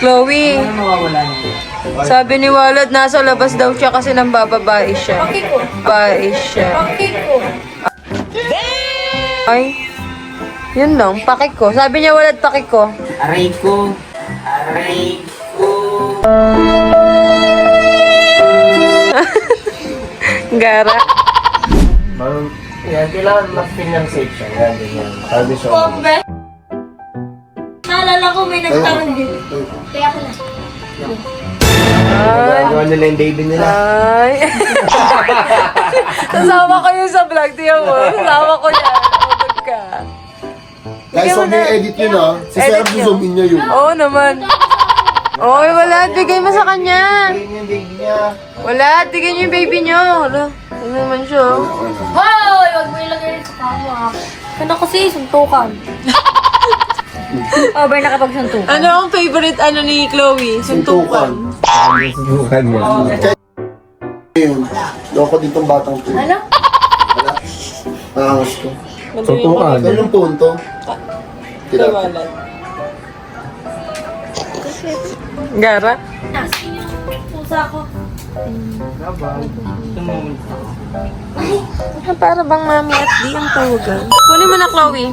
Chloe, Ano mawawala niya? sabi ni Walad, nasa labas daw siya kasi nang bababae siya. Pakiko. Babae siya. Pakiko. Ay, yun lang, pakik ko. Sabi niya Walad, pakik ko. Aray ko. Aray ko. Gara. Yan, kailangan mag-feel ng safe siya. Yan, ganyan. Sabi siya. Bombe. Naalala ko may nagtanong din. Kaya ko na. Nagawa nila yung baby nila. Ay. Sasama ko yun sa vlog, tiyan mo. Sasama ko yan. Huwag ka. Guys, huwag niyo edit yun ha. Si Sarah Edit niyo. zoom in niya yun. Oo naman. Oy, wala. Bigay mo sa kanya. Ayun yung baby niya. Wala. Bigay niyo yung baby niyo. Wala. Ano naman siya? Hoy! Huwag mo ilagay sa kama. Kaya kasi, suntukan. Over na kapag suntukan. Ano ang favorite ano ni Chloe? Suntukan. Subukan mo. Ayun. Loko din tong batang to. Ano? Naangas ko. Suntukan. Ano yung punto? Tira. Gara? Nasa yung pusa ko. Para bang mami at di ang tawagan. Kunin mo na, Chloe.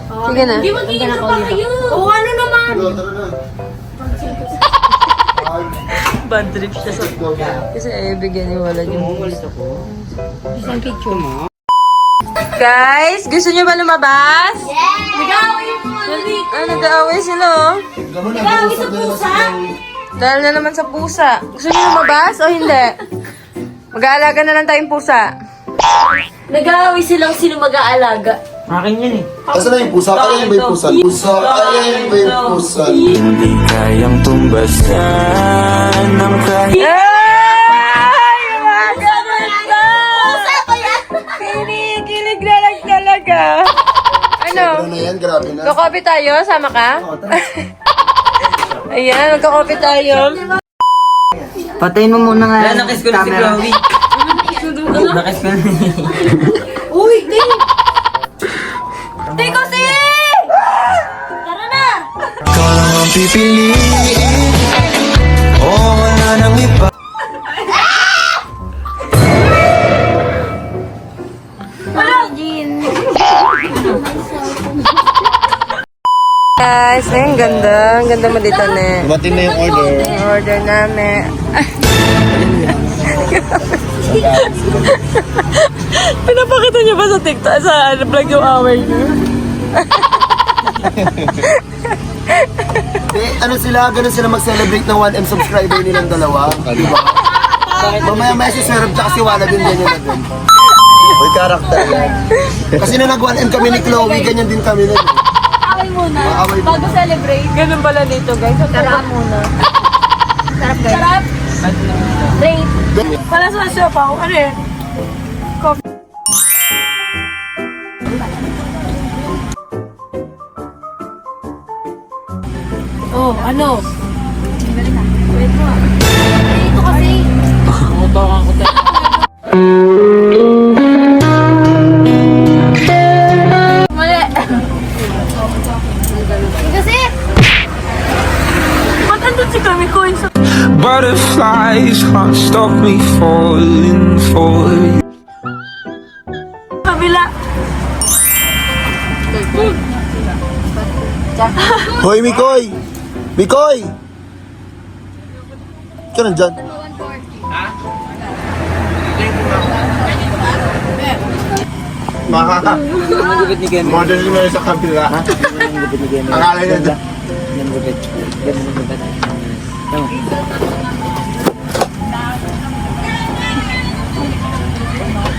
Sige na. Hindi magiging ka pa kayo. O ano naman? Tara, tara na. Bad trip siya sa... Kasi bigyan ni Walad yung... Isang picture mo. Guys, gusto niyo ba lumabas? Nag-aaway yung mga dito. Nag-aaway sila oh. Nag-aaway sa pusa. Dahil na naman sa pusa. Gusto niyo lumabas o hindi? Mag-aalaga na lang tayong pusa. Nag-aaway silang sino mag-aalaga. Akin yan eh. Asa na yung pusa? Ayan ba yung pusa? Pusa, ayan ba yung pusa? Hindi kayang tumbasan ng kahit Ay! Magalit na! Kinikilig na lang talaga. Ano? Ano na yan? Grabe na. Kakopi tayo? Sama ka? Ayan, magkakopi tayo. Patayin mo muna nga. Wala, nakis ko na si Chloe. Nakis ko na. Uy, Ting! Ting kasi! Tara na! ikaw lang ang pipiliin. O wala nang iba. Guys, ay, ang ganda. Ang ganda mo dito, ne. Dumating na yung order. Order namin. Pinapakita niyo ba sa TikTok, sa vlog yung away niyo? Ano sila? Ganun sila mag-celebrate ng 1M subscriber nilang dalawa. Diba? Mamaya-maya si Sir Rob tsaka si Wala din ganyan na din. Uy, karakter yan. Kasi na nag-1M kami ni Chloe, ganyan din kami nun. Away muna. Maaway muna. Bago celebrate. Ganun pala dito, guys. Sarap muna. Sarap, guys. Sarap. Rate. Pala sa siopaw. Ano eh? Oh, ano? Wait mo. Dito kasi. Tumutokan ko tayo. Mali. Kasi. Ba't andun si kami ko? Butterflies can't stop me falling for you. Kabila. Hoy, Mikoy! Mikoy! Ka nandyan? Makaka. Ang gupit ni Gemma. Model nyo sa kabila. Ang gupit ni Gemma. Akala nyo dyan. Ang gupit. Ganun ang gupit. Tama.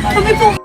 Sabi po